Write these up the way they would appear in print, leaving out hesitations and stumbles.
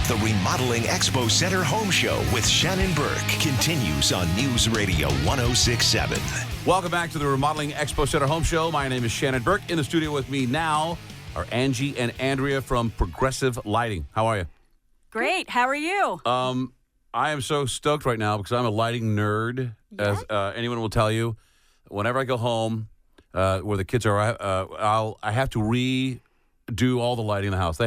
The Remodeling Expo Center Home Show with Shannon Burke continues on News Radio 106.7. Welcome back to the Remodeling Expo Center Home Show. My name is Shannon Burke. In the studio with me now are Angie and Andrea from Progressive Lighting. How are you? Great. How are you? I am so stoked right now because I'm a lighting nerd, as anyone will tell you. Whenever I go home where the kids are, I have to redo all the lighting in the house.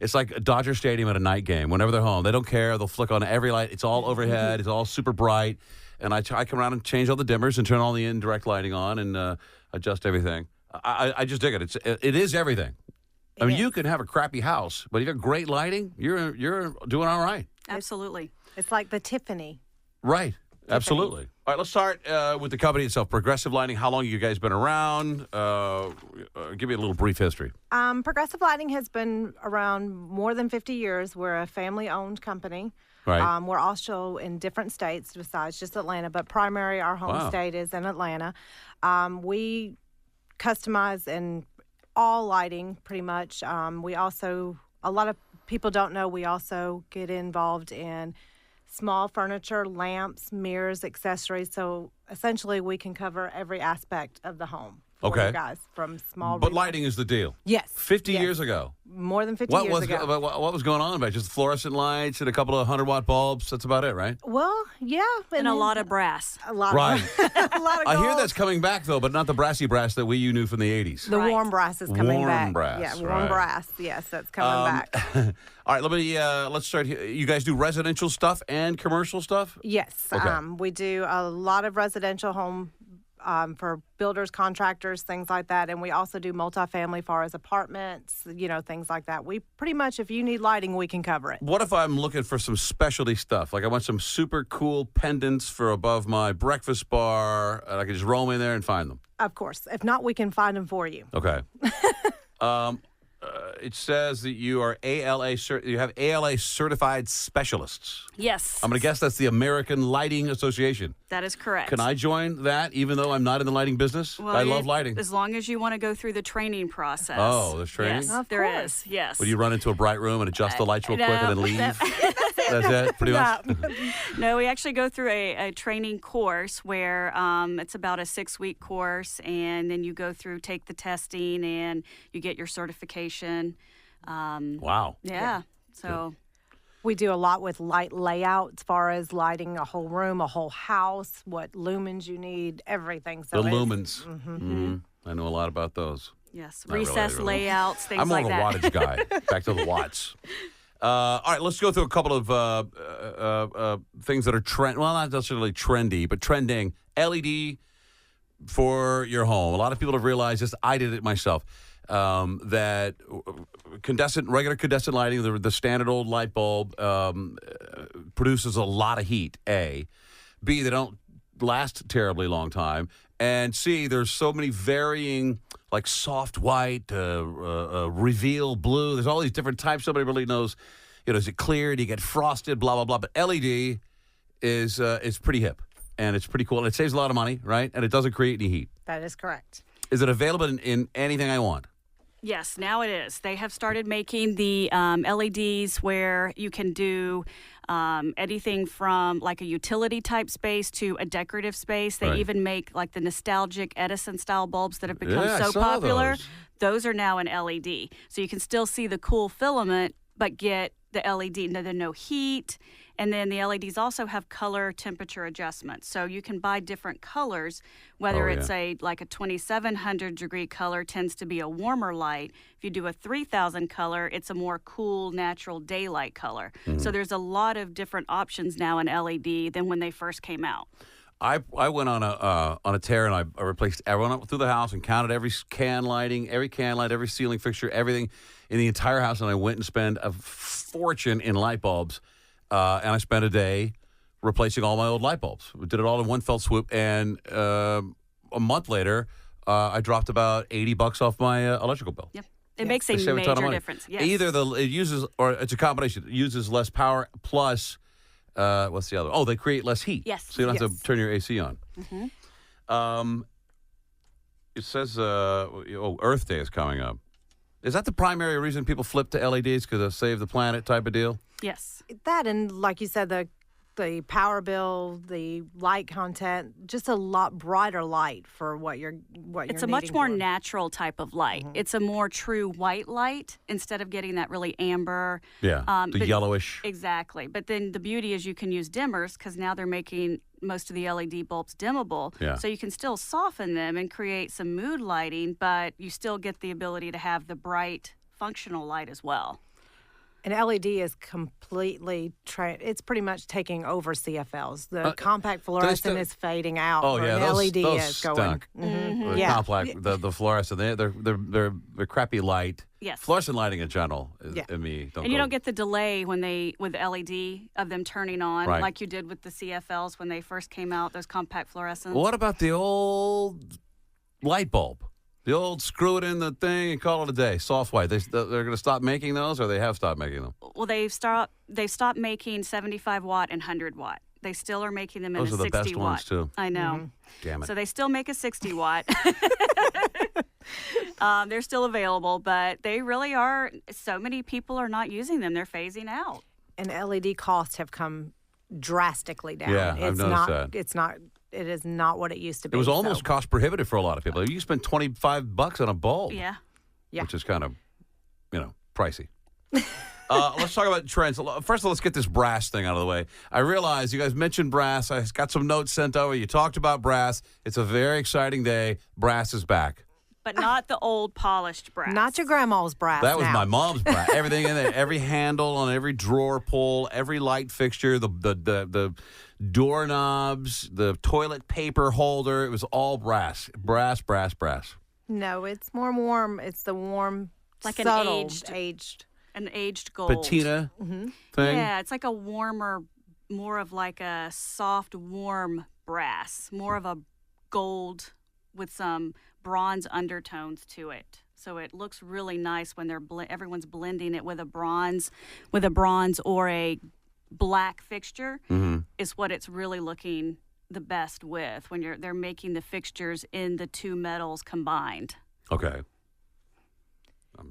It's like a Dodger Stadium at a night game. Whenever they're home, they don't care. They'll flick on every light. It's all overhead. It's all super bright. And I come around and change all the dimmers and turn all the indirect lighting on and adjust everything. I just dig it. It is everything. I mean, you can have a crappy house, but if you have great lighting, you're doing all right. Absolutely. It's like the Tiffany. Right. Absolutely. All right, let's start with the company itself, Progressive Lighting. How long have you guys been around? Give me a little brief history. Progressive Lighting has been around more than 50 years. We're a family-owned company. Right. We're also in different states besides just Atlanta, but our home state is in Atlanta. We customize in all lighting pretty much. We also, a lot of people don't know, we also get involved in small furniture, lamps, mirrors, accessories. So essentially, we can cover every aspect of the home for you guys, from small. But lighting is the deal. Yes. 50 years ago. More than 50 years ago. What was going on about just fluorescent lights and a couple of 100-watt bulbs? That's about it, right? Well, yeah. And a lot of brass. A lot right. a lot of I hear gold. that's coming back, though, but not the brassy brass that you knew from the 80s. The warm brass is coming back. Warm brass. Yeah, warm brass. Yes, that's coming back. All right, let's start here. You guys do residential stuff and commercial stuff? Yes. Okay. We do a lot of residential home for builders, contractors, things like that. And we also do multifamily far as apartments, things like that. We pretty much, if you need lighting, we can cover it. What if I'm looking for some specialty stuff? Like I want some super cool pendants for above my breakfast bar, and I can just roam in there and find them. Of course. If not, we can find them for you. Okay. It says that you are you have ALA certified specialists. Yes. I'm going to guess that's the American Lighting Association. That is correct. Can I join that even though I'm not in the lighting business? Well, I love lighting. As long as you want to go through the training process. Oh, there's training? Yes, there is. Yes. Would you run into a bright room and adjust the lights real quick and then leave? That's it, pretty much? No, we actually go through a training course where it's about a 6-week course, and then you go through, take the testing, and you get your certification. Wow. Yeah. So we do a lot with light layout as far as lighting a whole room, a whole house, what lumens you need, everything. So the lumens. I know a lot about those. Yes. Not Recess really. layouts, things like that. I'm more of a wattage guy. Back to the watts. All right, let's go through a couple of things that are not necessarily trendy, but trending. LED for your home. A lot of people have realized this. I did it myself. That regular condensate lighting, the standard old light bulb, produces a lot of heat, A. B, they don't last a terribly long time. And C, there's so many varying, like soft white, reveal blue. There's all these different types. Somebody really knows, is it clear? Do you get frosted? Blah, blah, blah. But LED is pretty hip, and it's pretty cool. And it saves a lot of money, right? And it doesn't create any heat. That is correct. Is it available in anything I want? Yes, now it is. They have started making the LEDs where you can do anything from like a utility type space to a decorative space. They even make like the nostalgic Edison style bulbs that have become so popular. Those are now an LED. So you can still see the cool filament, but get the LED. There's no heat. And then the LEDs also have color temperature adjustments. So you can buy different colors, whether it's a 2700 degree color tends to be a warmer light. If you do a 3000 color, it's a more cool, natural daylight color. So there's a lot of different options now in LED than when they first came out. I went on a tear, and I replaced everyone up through the house and counted every can light, every ceiling fixture, everything in the entire house, and I went and spent a fortune in light bulbs. And I spent a day replacing all my old light bulbs. We did it all in one fell swoop. And a month later, I dropped about $80 off my electrical bill. Yep. It makes a major difference. Yes. Either it uses, or it's a combination. It uses less power plus, what's the other? Oh, they create less heat. Yes. So you don't have to turn your AC on. It says, Earth Day is coming up. Is that the primary reason people flip to LEDs, because of save the planet type of deal? Yes. That, and like you said, the power bill, the light content, just a lot brighter light for what you're It's a much more for. natural type of light. It's a more true white light instead of getting that really amber. Yeah, the but- yellowish. Exactly. But then the beauty is you can use dimmers because now they're making most of the LED bulbs dimmable. Yeah. So you can still soften them and create some mood lighting, but you still get the ability to have the bright functional light as well. And LED is completely, it's pretty much taking over CFLs. The compact fluorescent is fading out. Oh, where yeah, the those LED is going. stunk. Mhm. The Yeah. compact, the fluorescent, they're crappy light. Yes. Fluorescent lighting in general, Yeah. and me, don't And you go- don't get the delay with LED of them turning on, Right. like you did with the CFLs when they first came out, those compact fluorescents. What about the old light bulb? The old screw it in the thing and call it a day. Soft white. They're going to stop making those, or they have stopped making them? Well, they've stopped making 75 watt and 100 watt. They still are making them in Those a are the 60 best watt. ones, too. I know. Damn it. So they still make a 60 watt. They're still available, but they really are. So many people are not using them. They're phasing out. And LED costs have come drastically down. Yeah, I've noticed that. It is not what it used to be. It was almost so. cost prohibitive for a lot of people. You spend $25 on a bulb. Yeah. Yeah. Which is kind of, pricey. Let's talk about trends. First of all, let's get this brass thing out of the way. I realize you guys mentioned brass. I got some notes sent over. You talked about brass. It's a very exciting day. Brass is back. But not the old polished brass. Not your grandma's brass. That was now. my mom's brass. Everything in there, every handle on every drawer pull, every light fixture, the doorknobs, the toilet paper holder. It was all brass. Brass. No, it's more warm. It's the warm, Like an subtle, aged- An aged gold. patina thing. Yeah, it's like a warmer, more of like a soft, warm brass, more of a gold with some bronze undertones to it. So it looks really nice when everyone's blending it with a bronze or a black fixture. Is what it's really looking the best with when they're making the fixtures in the two metals combined. Okay.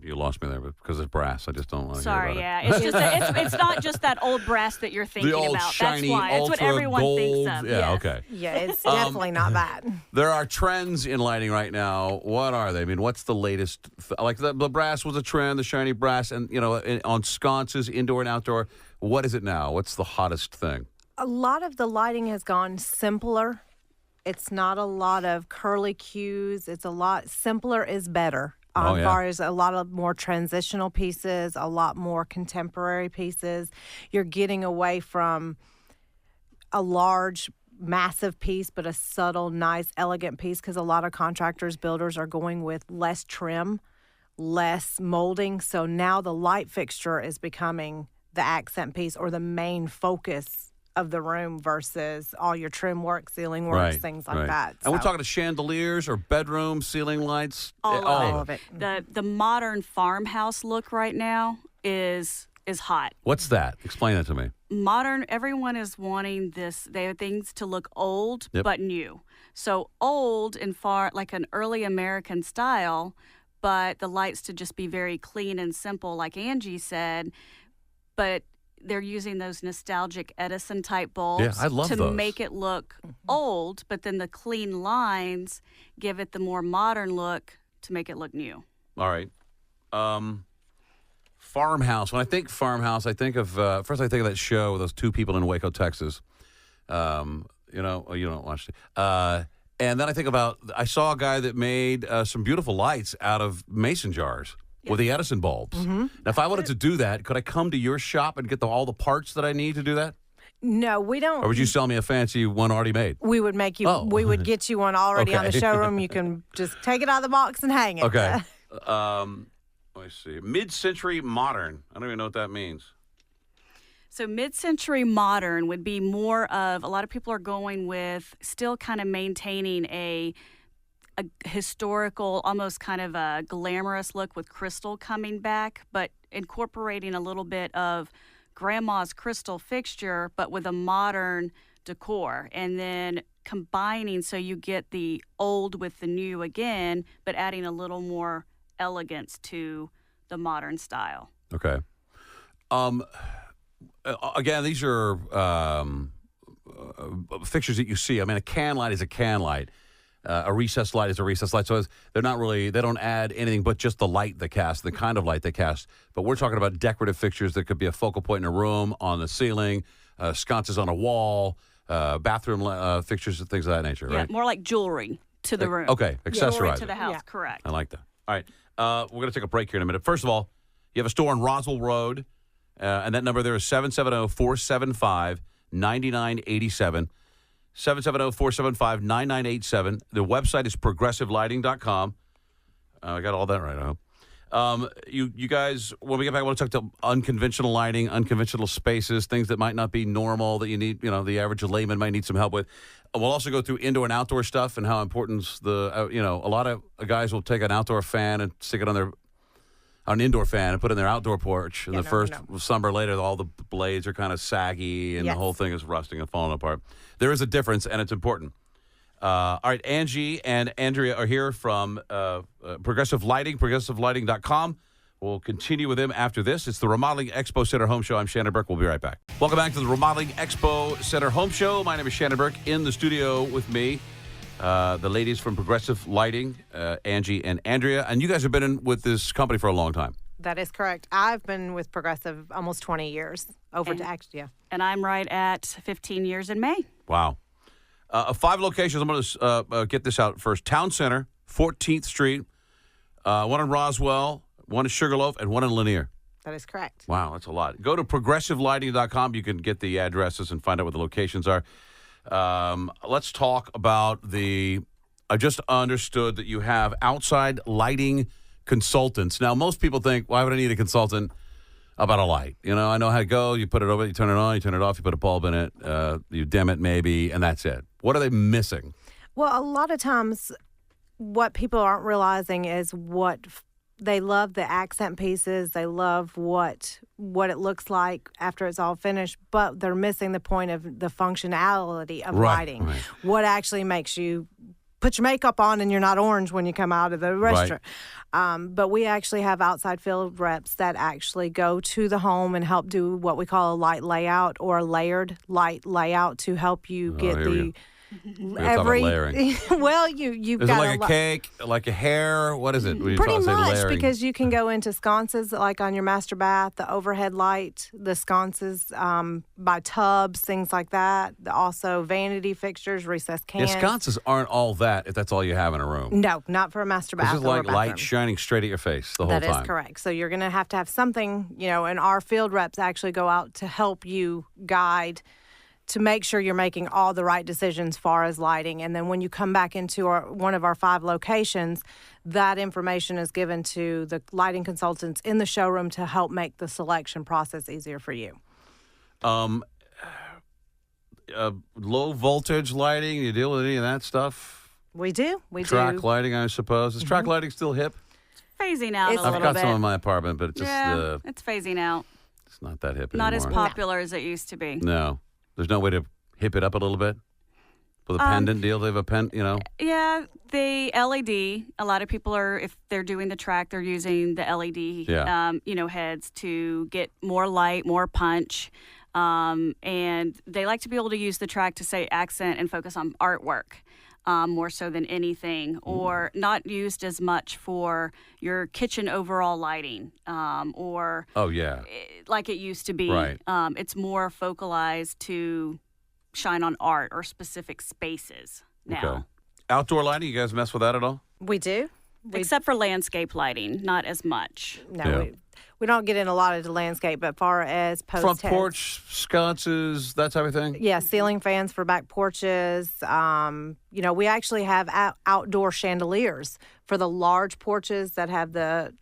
You lost me there, but because it's brass, I just don't want to Sorry, hear yeah, about it's just it's not just that old brass that you're thinking the old about. shiny, That's why it's what ultra everyone gold. thinks of. Yeah, yes. okay. Yeah, it's definitely not that. There are trends in lighting right now. What are they? I mean, what's the latest? Like the brass was a trend, the shiny brass, and on sconces, indoor and outdoor. What is it now? What's the hottest thing? A lot of the lighting has gone simpler. It's not a lot of curly cues. It's a lot simpler is better. As far as a lot of more transitional pieces, a lot more contemporary pieces. You're getting away from a large, massive piece, but a subtle, nice, elegant piece because a lot of contractors, builders are going with less trim, less molding. So now the light fixture is becoming the accent piece or the main focus of the room versus all your trim work, ceiling work, things like that. And we're talking to chandeliers or bedroom ceiling lights. All of it. The modern farmhouse look right now is hot. What's that? Explain that to me. Modern, everyone is wanting this. They have things to look old Yep. but new. So old and far like an early American style, but the lights to just be very clean and simple, like Angie said. But they're using those nostalgic Edison type bulbs Yeah, I love to those. make it look old, but then the clean lines give it the more modern look to make it look new. All right. Farmhouse. When I think farmhouse, I think of first I think of that show with those two people in Waco, Texas. You don't watch it. And then I think about I saw a guy that made some beautiful lights out of mason jars with the Edison bulbs. Now, if I wanted to do that, could I come to your shop and get all the parts that I need to do that? No, we don't. Or would you sell me a fancy one already made? We would make you. Oh. We would get you one already on the Okay. showroom. You can just take it out of the box and hang it. Okay. Let me see. Mid-century modern. I don't even know what that means. So mid-century modern would be more of, a lot of people are going with still kind of maintaining a historical, almost kind of a glamorous look with crystal coming back, but incorporating a little bit of grandma's crystal fixture, but with a modern decor. And then combining so you get the old with the new again, but adding a little more elegance to the modern style. Okay. Again, these are fixtures that you see. I mean, a can light is a can light. A recessed light is a recessed light. So they don't add anything but just the light they cast, the kind of light they cast. But we're talking about decorative fixtures that could be a focal point in a room, on the ceiling, sconces on a wall, bathroom fixtures and things of that nature, right? Yeah, more like jewelry to the room. Okay, accessorize Jewelry it. to the house, Yeah. correct. I like that. All right. We're going to take a break here in a minute. First of all, you have a store on Roswell Road, and that number there is 770-475-9987. 770-475-9987. The website is progressivelighting.com. I got all that right, I hope. You guys, when we get back, I want to talk to unconventional lighting, unconventional spaces, things that might not be normal that you need, the average layman might need some help with. We'll also go through indoor and outdoor stuff and how important a lot of guys will take an outdoor fan and stick it on an indoor fan and put it in their outdoor porch. And summer later, all the blades are kind of saggy and the whole thing is rusting and falling apart. There is a difference, and it's important. All right, Angie and Andrea are here from Progressive Lighting, progressivelighting.com. We'll continue with them after this. It's the Remodeling Expo Center Home Show. I'm Shannon Burke. We'll be right back. Welcome back to the Remodeling Expo Center Home Show. My name is Shannon Burke. In the studio with me, the ladies from Progressive Lighting, Angie and Andrea. And you guys have been with this company for a long time. That is correct. I've been with Progressive almost 20 years. And I'm right at 15 years in May. Wow. 5 locations. I'm going to get this out first. Town Center, 14th Street, one in Roswell, one in Sugarloaf, and one in Lanier. That is correct. Wow, that's a lot. Go to progressivelighting.com. You can get the addresses and find out what the locations are. Let's talk about I just understood that you have outside lighting consultants. Now, most people think, why would I need a consultant about a light? I know how to go. You put it over, you turn it on, you turn it off, you put a bulb in it, you dim it maybe, and that's it. What are they missing? Well, a lot of times what people aren't realizing is they love the accent pieces. They love what it looks like after it's all finished, but they're missing the point of the functionality of lighting. Right. What actually makes you put your makeup on and you're not orange when you come out of the restaurant. Right. But we actually have outside field reps that actually go to the home and help do what we call a light layout or a layered light layout to help you get layering. Well, you've is got it like a cake, like a hair? What is it? Pretty much, because you can go into sconces like on your master bath, the overhead light, the sconces by tubs, things like that. Also, vanity fixtures, recessed cans. Yeah, sconces aren't all that if that's all you have in a room. No, not for a master bath. This is like light shining straight at your face the whole time. That is correct. So you're going to have something, and our field reps actually go out to help you guide to make sure you're making all the right decisions as far as lighting. And then when you come back into one of our 5 locations, that information is given to the lighting consultants in the showroom to help make the selection process easier for you. Low voltage lighting, you deal with any of that stuff? We do. Track lighting, I suppose. Is track lighting still hip? Phasing out a little bit. I've got some in my apartment, but it's just... it's phasing out. It's not that hip not anymore. Not as popular as it used to be. No. There's no way to hip it up a little bit? With a pendant deal? They have a Yeah, the LED. A lot of people if they're doing the track, they're using the LED, heads to get more light, more punch. And they like to be able to use the track to say accent and focus on artwork. More so than anything, or not used as much for your kitchen overall lighting, like it used to be. Right. It's more focalized to shine on art or specific spaces now. Okay. Outdoor lighting, you guys mess with that at all? We do. Except for landscape lighting, not as much. No, we don't get in a lot of the landscape, but far as post front porch, sconces, that type of thing? Yeah, ceiling fans for back porches. We actually have outdoor chandeliers for the large porches that have the,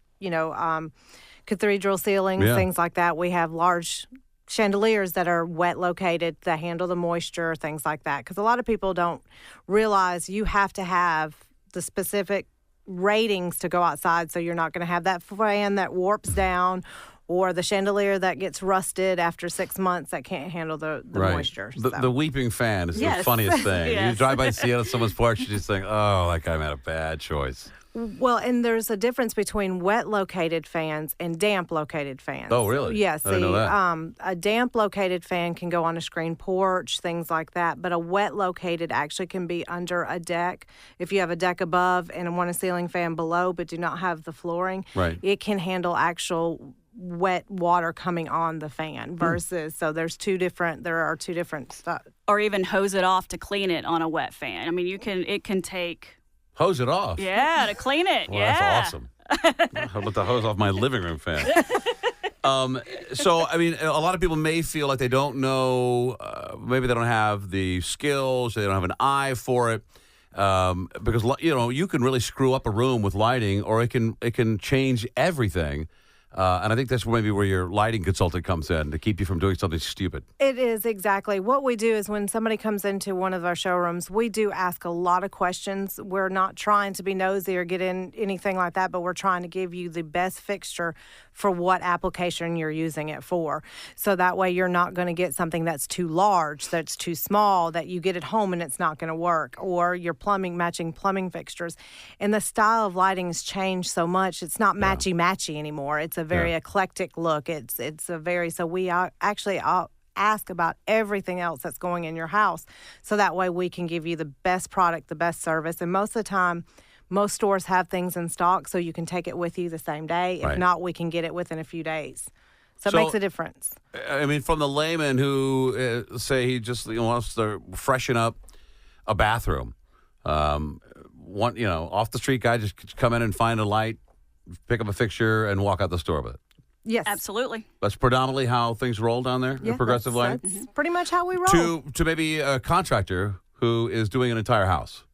cathedral ceilings, things like that. We have large chandeliers that are wet located to handle the moisture, things like that. Because a lot of people don't realize you have to have the specific ratings to go outside, so you're not going to have that fan that warps down or the chandelier that gets rusted after 6 months that can't handle the moisture. The weeping fan is the funniest thing. Yes. You drive by and see it on someone's porch, you just think, oh, that guy made a bad choice. Well, and there's a difference between wet-located fans and damp-located fans. Oh, really? Yes. I didn't know that. A damp-located fan can go on a screen porch, things like that, but a wet-located actually can be under a deck. If you have a deck above and want a ceiling fan below but do not have the flooring, it can handle actual wet water coming on the fan versus so there are two different stuff. Or even hose it off to clean it on a wet fan. I mean, it can take... Hose it off. Yeah, to clean it. Well, yeah. that's awesome. How about the hose off my living room fan? So, I mean, a lot of people may feel like they don't know, maybe they don't have the skills, they don't have an eye for it, because, you can really screw up a room with lighting, or it can change everything. And I think that's maybe where your lighting consultant comes in to keep you from doing something stupid. It is, exactly. What we do is when somebody comes into one of our showrooms, we do ask a lot of questions. We're not trying to be nosy or get in anything like that, but we're trying to give you the best fixture for what application you're using it for. So that way you're not going to get something that's too large, that's too small, that you get at home and it's not going to work, or your matching plumbing fixtures. And the style of lighting has changed so much. It's not matchy-matchy anymore. It's a very eclectic look. It's a very, so we actually ask about everything else that's going in your house. So that way we can give you the best product, the best service. And most of the time, most stores have things in stock, so you can take it with you the same day. If not, we can get it within a few days. So it makes a difference. I mean, from the layman who, say he just wants to freshen up a bathroom, off the street guy just come in and find a light, pick up a fixture, and walk out the store with it. Yes. Absolutely. That's predominantly how things roll down there in Progressive Lighting? That's pretty much how we roll. To maybe a contractor who is doing an entire house.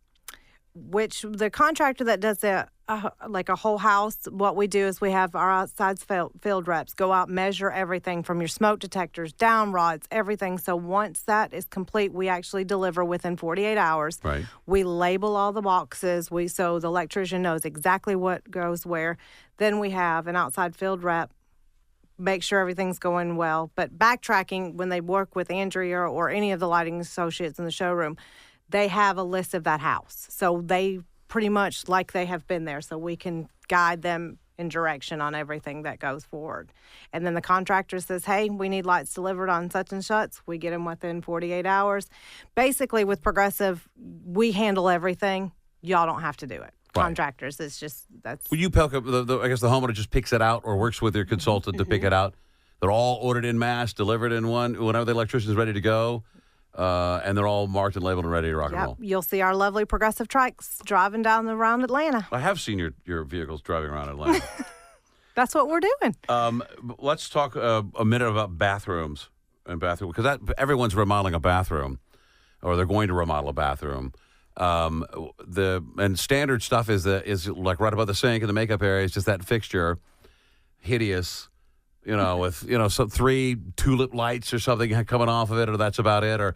Which the contractor that does like a whole house, what we do is we have our outside field reps go out, measure everything from your smoke detectors, down rods, everything. So once that is complete, we actually deliver within 48 hours. Right. We label all the boxes. So the electrician knows exactly what goes where. Then we have an outside field rep make sure everything's going well. But backtracking, when they work with Andrea or any of the lighting associates in the showroom, they have a list of that house. So they pretty much like they have been there, so we can guide them in direction on everything that goes forward. And then the contractor says, hey, we need lights delivered on such and such. We get them within 48 hours. Basically, with Progressive, we handle everything. Y'all don't have to do it. Right. Contractors, it's just, that's... When you pick up, I guess the homeowner just picks it out or works with your consultant to pick it out. They're all ordered in mass, delivered in one, whenever the electrician's ready to go. And they're all marked and labeled and ready to rock and roll. You'll see our lovely Progressive trikes driving down around Atlanta. I have seen your vehicles driving around Atlanta. That's what we're doing. Let's talk a minute about bathrooms because everyone's remodeling a bathroom, or they're going to remodel a bathroom. And standard stuff is like right above the sink in the makeup area. It's just that fixture, hideous. With some 3 tulip lights or something coming off of it, or that's about it, or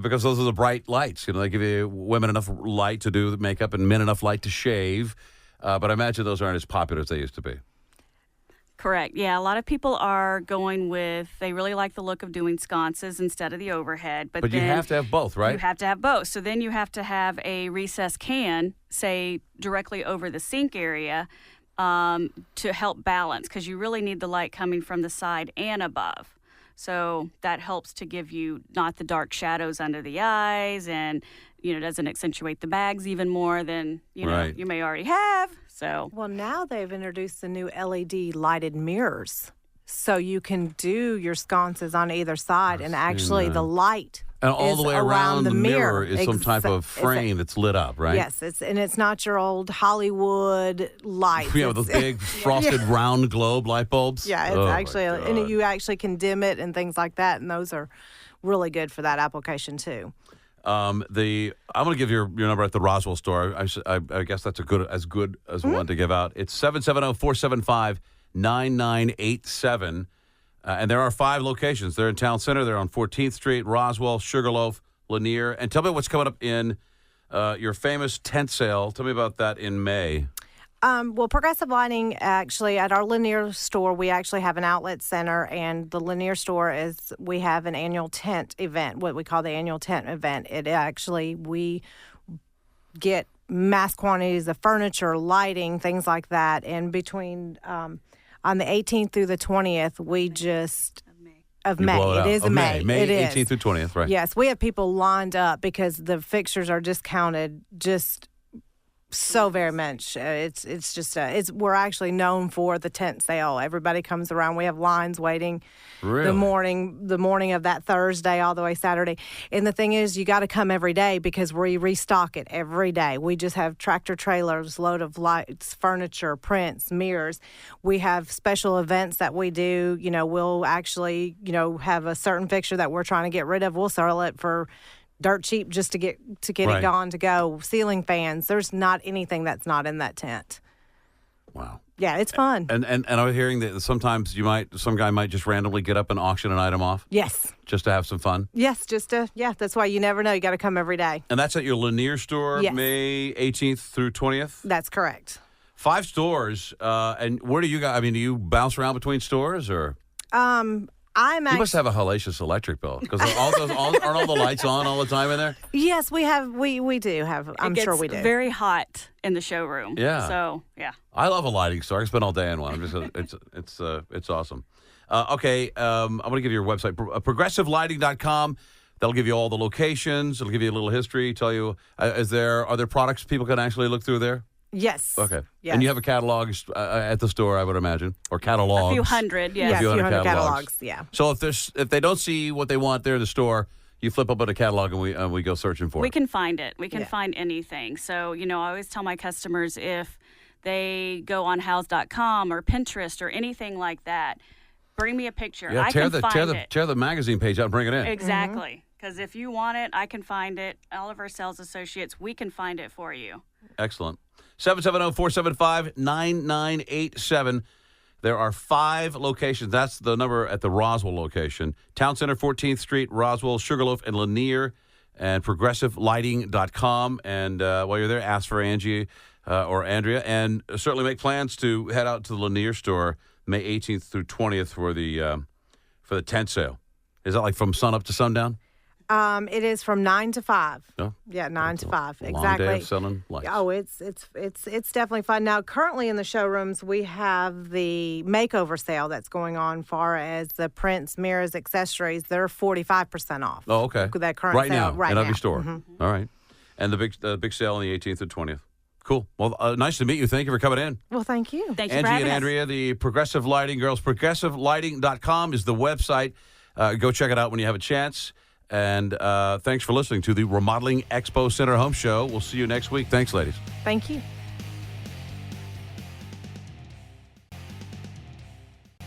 because those are the bright lights. They give you women enough light to do the makeup and men enough light to shave. But I imagine those aren't as popular as they used to be. Correct. Yeah, a lot of people are going with, they really like the look of doing sconces instead of the overhead. But you have to have both, right? You have to have both. So then you have to have a recessed can, say, directly over the sink area, to help balance, because you really need the light coming from the side and above. So that helps to give you not the dark shadows under the eyes, and doesn't accentuate the bags even more than you may already have. So well, now they've introduced the new LED lighted mirrors, so you can do your sconces on either side, and actually the light. And all the way around the mirror is some type of It's frame that's lit up, right? Yes, it's not your old Hollywood lights. Yeah, those big frosted round globe light bulbs. Yeah, it's actually, and you actually can dim it and things like that, and those are really good for that application too. I'm going to give your number at the Roswell store. I guess that's as good as one to give out. It's 770-475-9987. And there are 5 locations. They're in Town Center. They're on 14th Street, Roswell, Sugarloaf, Lanier. And tell me what's coming up in your famous tent sale. Tell me about that in May. Well, Progressive Lighting, actually, at our Lanier store, we actually have an outlet center, and the Lanier store we have an annual tent event, what we call the annual tent event. We get mass quantities of furniture, lighting, things like that, and between on the 18th through the 20th, of May. It is in May. May it 18th is. through 20th, right? Yes, we have people lined up because the fixtures are discounted so very much. We're actually known for the tent sale. Everybody comes around. We have lines waiting Really? the morning of that Thursday all the way Saturday. And the thing is, you got to come every day because we restock it every day. We just have tractor trailers load of lights, furniture, prints, mirrors. We have special events that we do. We'll actually, have a certain fixture that we're trying to get rid of. We'll sell it for dirt cheap just to get Right. it gone to go. Ceiling fans. There's not anything that's not in that tent. Wow. Yeah, it's fun. And I was hearing that sometimes some guy might just randomly get up and auction an item off. Yes. Just to have some fun. Yes, that's why you never know. You got to come every day. And that's at your Lanier store, Yes. May 18th through 20th? That's correct. 5 stores. And where do you guys, do you bounce around between stores or? You You must have a hellacious electric bill because aren't all the lights on all the time in there? Yes, we have. We do have. I'm sure we do. It's very hot in the showroom. Yeah. So, yeah. I love a lighting store. I spend all day in one. It's awesome. Okay, I'm going to give you your website, progressivelighting.com. That'll give you all the locations. It'll give you a little history. Tell you, are there products people can actually look through there? Yes. Okay. Yes. And you have a catalog at the store, I would imagine, or catalogs. A few hundred, yes. Yeah, A few hundred catalogs. Yeah. So if they don't see what they want there in the store, you flip up on a catalog and we go searching for it. We can find it. We can find anything. So, I always tell my customers if they go on house.com or Pinterest or anything like that, bring me a picture. Yeah, I can find it. tear the magazine page out and bring it in. Exactly. Because if you want it, I can find it. All of our sales associates, we can find it for you. Excellent. 770-475-9987. There are 5 locations. That's the number at the Roswell location. Town Center, 14th Street, Roswell, Sugarloaf, and Lanier, and progressivelighting.com. And while you're there, ask for Angie or Andrea, and certainly make plans to head out to the Lanier store May 18th through 20th for the tent sale. Is that like from sun up to sundown? It is from 9 to 5. No? Yeah, 9 to 5. Long Exactly. day of selling lights. Oh, it's definitely fun. Now, currently in the showrooms, we have the makeover sale that's going on. Far as the prints, mirrors, accessories, they're 45% off. Oh, okay. That current right sale now right in now. every store. Mm-hmm. All right. And the big sale on the 18th and 20th. Cool. Well, nice to meet you. Thank you for coming in. Well, thank you. Thank you Angie for having and us. Andrea, the Progressive Lighting Girls. Progressivelighting.com is the website. Go check it out when you have a chance. And thanks for listening to the Remodeling Expo Center Home Show. We'll see you next week. Thanks, ladies. Thank you.